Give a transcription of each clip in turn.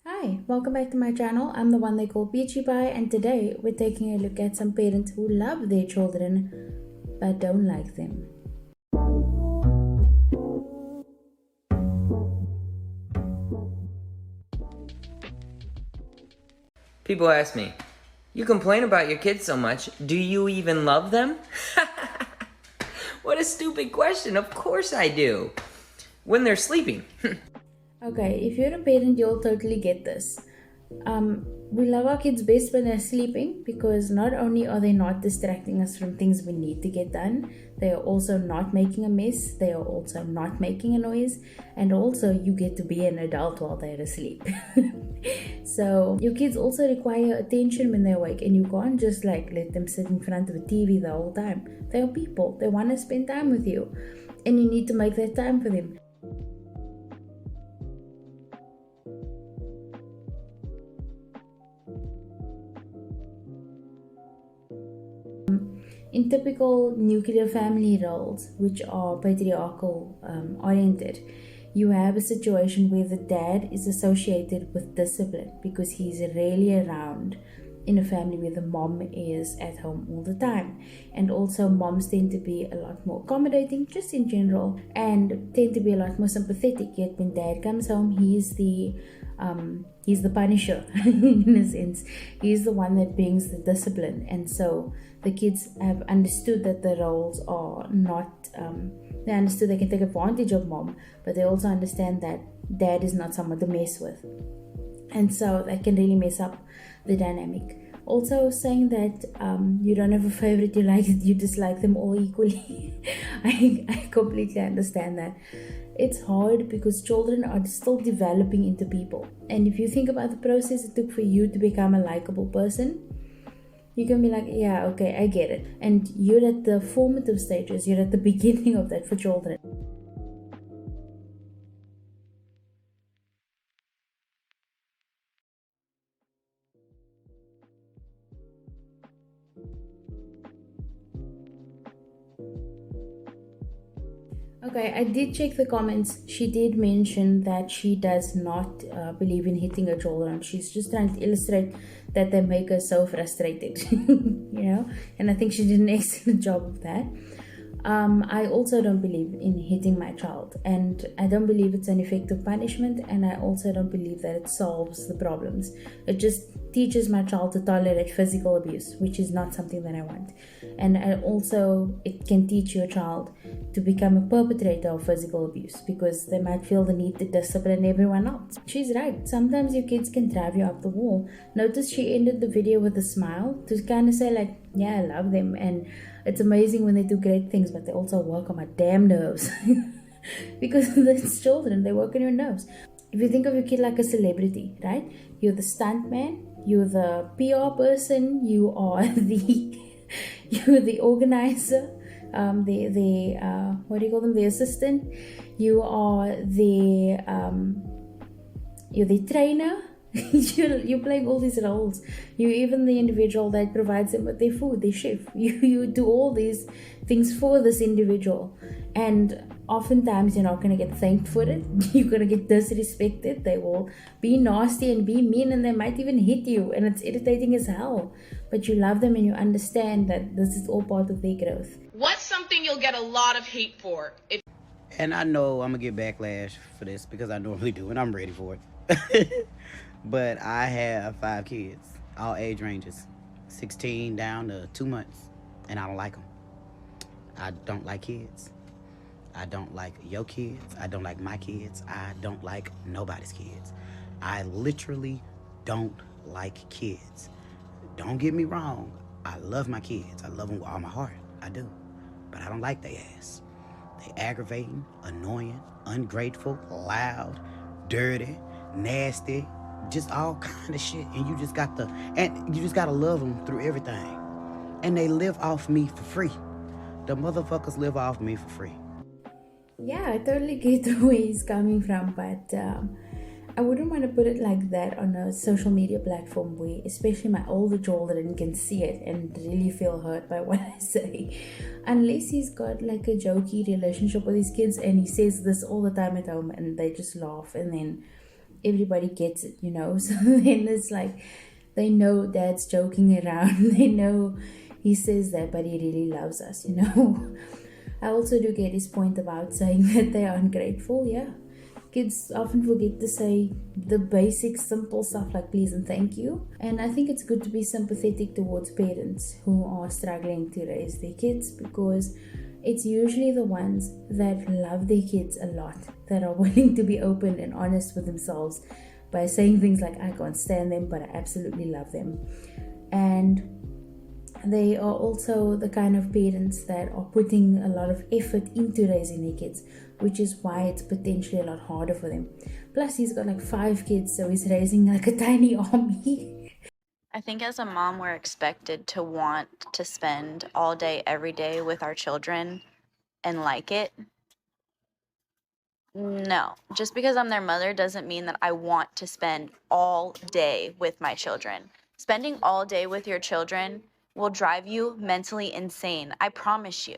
Hi, welcome back to my channel. I'm the one they call Peachy Pie, and today we're taking a look at some parents who love their children but don't like them. People ask me, you complain about your kids so much, do you even love them? What a stupid question, of course I do. When they're sleeping. Okay, if you're a parent, you'll totally get this. We love our kids best when they're sleeping because not only are they not distracting us from things we need to get done, they are also not making a mess, they are also not making a noise, and also you get to be an adult while they're asleep. So your kids also require attention when they're awake, and you can't just let them sit in front of a TV the whole time. They are people, they want to spend time with you, and you need to make that time for them. In typical nuclear family roles, which are patriarchal oriented, you have a situation where the dad is associated with discipline because he's rarely around in a family where the mom is at home all the time. And also moms tend to be a lot more accommodating just in general and tend to be a lot more sympathetic, yet when dad comes home he's the punisher. In a sense, he's the one that brings the discipline. And so the kids have understood that the roles are not they understood they can take advantage of mom, but they also understand that dad is not someone to mess with, and so that can really mess up the dynamic. Also, saying that you don't have a favorite you like, you dislike them all equally. I completely understand that. It's hard because children are still developing into people, and if you think about the process it took for you to become a likable person, you can be like, yeah, okay, I get it. And you're at the formative stages, you're at the beginning of that for children. Okay, I did check the comments. She did mention that she does not believe in hitting her children. She's just trying to illustrate that they make her so frustrated, and I think she did an excellent job of that. I also don't believe in hitting my child, and I don't believe it's an effective punishment, and I also don't believe that it solves the problems. It just teaches my child to tolerate physical abuse, which is not something that I want. And it can teach your child to become a perpetrator of physical abuse because they might feel the need to discipline everyone else. She's right. Sometimes your kids can drive you up the wall. Notice she ended the video with a smile to kind of say like, yeah, I love them, and it's amazing when they do great things, but they also work on my damn nerves. Because it's children, they work on your nerves. If you think of your kid like a celebrity, right? You're the stunt man, you're the PR person, you are you're the organizer, what do you call them? The assistant. You're the trainer. You're playing all these roles. You're even the individual that provides them with their food, their chef. You do all these things for this individual, and oftentimes you're not going to get thanked for it. You're going to get disrespected. They will be nasty and be mean, and they might even hit you, and it's irritating as hell. But you love them and you understand that this is all part of their growth. What's something you'll get a lot of hate for? And I know I'm going to get backlash for this because I normally do, and I'm ready for it. But I have 5 kids, all age ranges, 16 down to 2 months, and I don't like them. I don't like kids. I don't like your kids. I don't like my kids. I don't like nobody's kids. I literally don't like kids. Don't get me wrong. I love my kids. I love them with all my heart. I do. But I don't like their ass. They aggravating, annoying, ungrateful, loud, dirty, nasty, just all kind of shit. And you just got to love them through everything. And they live off me for free. The motherfuckers live off me for free. Yeah, I totally get where he's coming from, but I wouldn't want to put it like that on a social media platform where especially my older children can see it and really feel hurt by what I say. Unless he's got like a jokey relationship with his kids and he says this all the time at home and they just laugh, and then everybody gets it, So then it's like, they know dad's joking around. They know he says that, but he really loves us, I also do get his point about saying that they are ungrateful. Yeah, kids often forget to say the basic simple stuff like please and thank you. And I think it's good to be sympathetic towards parents who are struggling to raise their kids, because it's usually the ones that love their kids a lot that are willing to be open and honest with themselves by saying things like, I can't stand them, but I absolutely love them. And they are also the kind of parents that are putting a lot of effort into raising their kids, which is why it's potentially a lot harder for them. Plus, he's got like 5 kids, so he's raising like a tiny army. I think as a mom, we're expected to want to spend all day, every day with our children and like it. No, just because I'm their mother doesn't mean that I want to spend all day with my children. Spending all day with your children will drive you mentally insane. I promise you.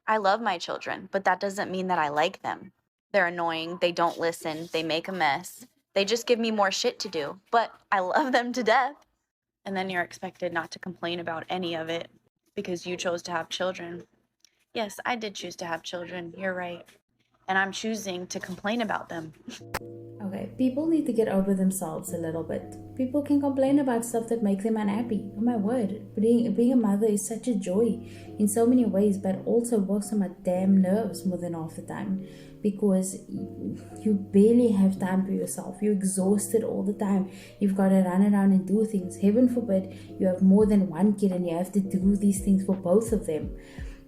I love my children, but that doesn't mean that I like them. They're annoying. They don't listen. They make a mess. They just give me more shit to do, but I love them to death. And then you're expected not to complain about any of it because you chose to have children. Yes, I did choose to have children. You're right. And I'm choosing to complain about them. Okay, people need to get over themselves a little bit. People can complain about stuff that makes them unhappy. Oh my word, being a mother is such a joy in so many ways, but also works on my damn nerves more than half the time, because you barely have time for yourself. You're exhausted all the time. You've got to run around and do things. Heaven forbid you have more than one kid and you have to do these things for both of them.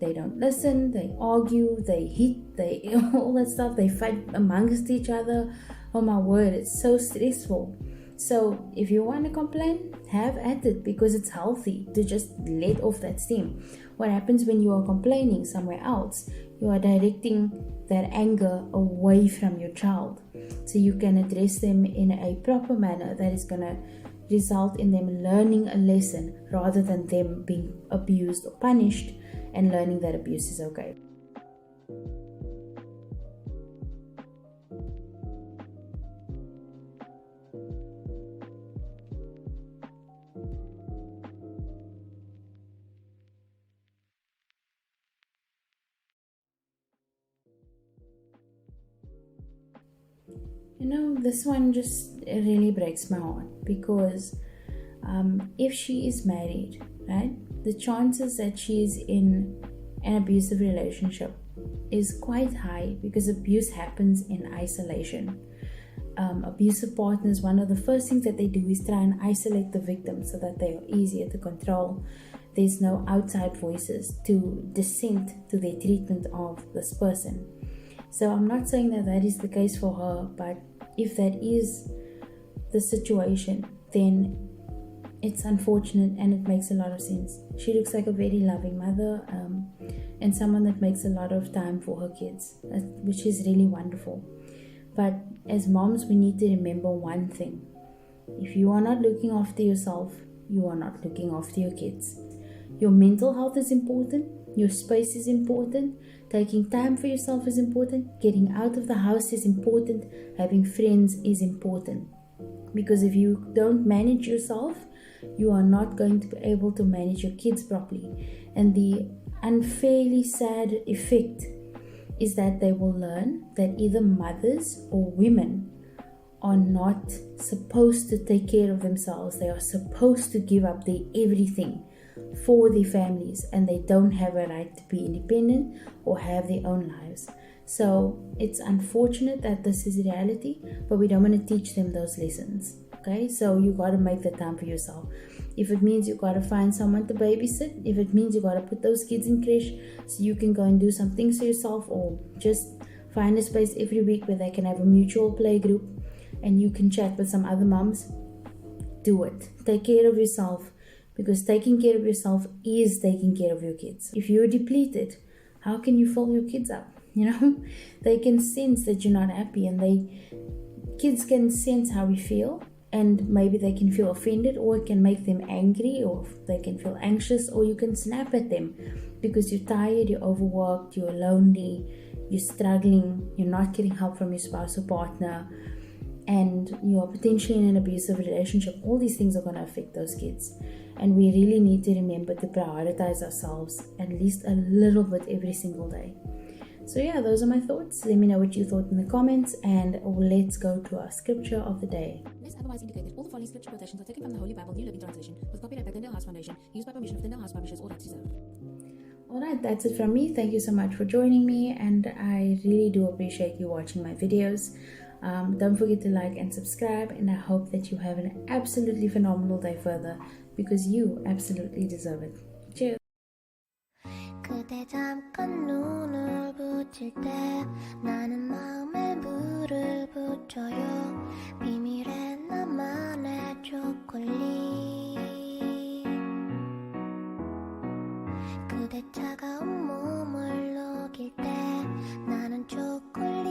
They don't listen, they argue, they hit, they all that stuff, they fight amongst each other. Oh my word, it's so stressful. So if you want to complain, have at it, because it's healthy to just let off that steam. What happens when you are complaining somewhere else? You are directing that anger away from your child, so you can address them in a proper manner that is going to result in them learning a lesson rather than them being abused or punished and learning that abuse is okay. This one just really breaks my heart, because if she is married, right, the chances that she is in an abusive relationship is quite high, because abuse happens in isolation. Abusive partners, one of the first things that they do is try and isolate the victim so that they are easier to control. There's no outside voices to dissent to their treatment of this person. So I'm not saying that that is the case for her, but if that is the situation, then it's unfortunate and it makes a lot of sense. She looks like a very loving mother, and someone that makes a lot of time for her kids, which is really wonderful. But as moms, we need to remember one thing. If you are not looking after yourself, you are not looking after your kids. Your mental health is important. Your space is important. Taking time for yourself is important. Getting out of the house is important. Having friends is important. Because if you don't manage yourself, you are not going to be able to manage your kids properly. And the unfairly sad effect is that they will learn that either mothers or women are not supposed to take care of themselves. They are supposed to give up their everything for their families, and they don't have a right to be independent or have their own lives. So it's unfortunate that this is reality, but we don't want to teach them those lessons. Okay, so you got to make the time for yourself. If it means you got to find someone to babysit, if it means you got to put those kids in creche so you can go and do some things for yourself, or just find a space every week where they can have a mutual play group and you can chat with some other moms, do it. Take care of yourself, because taking care of yourself is taking care of your kids. If you're depleted, how can you fill your kids up? They can sense that you're not happy, and kids can sense how we feel, and maybe they can feel offended, or it can make them angry, or they can feel anxious, or you can snap at them because you're tired, you're overworked, you're lonely, you're struggling, you're not getting help from your spouse or partner, and you are potentially in an abusive relationship, all these things are going to affect those kids. And we really need to remember to prioritize ourselves at least a little bit every single day. So yeah, those are my thoughts. Let me know what you thought in the comments, and let's go to our scripture of the day. Unless otherwise indicated, all the following scripture quotations are taken from the Holy Bible, New Living Translation, with copyright by Tyndale Foundation, used by permission of Tyndale House Publishers, all rights reserved. Alright, that's it from me. Thank you so much for joining me, and I really do appreciate you watching my videos. Don't forget to like and subscribe, and I hope that you have an absolutely phenomenal day further, because you absolutely deserve it. Cheers! 그대 잠깐 눈을 붙일 때 나는 마음에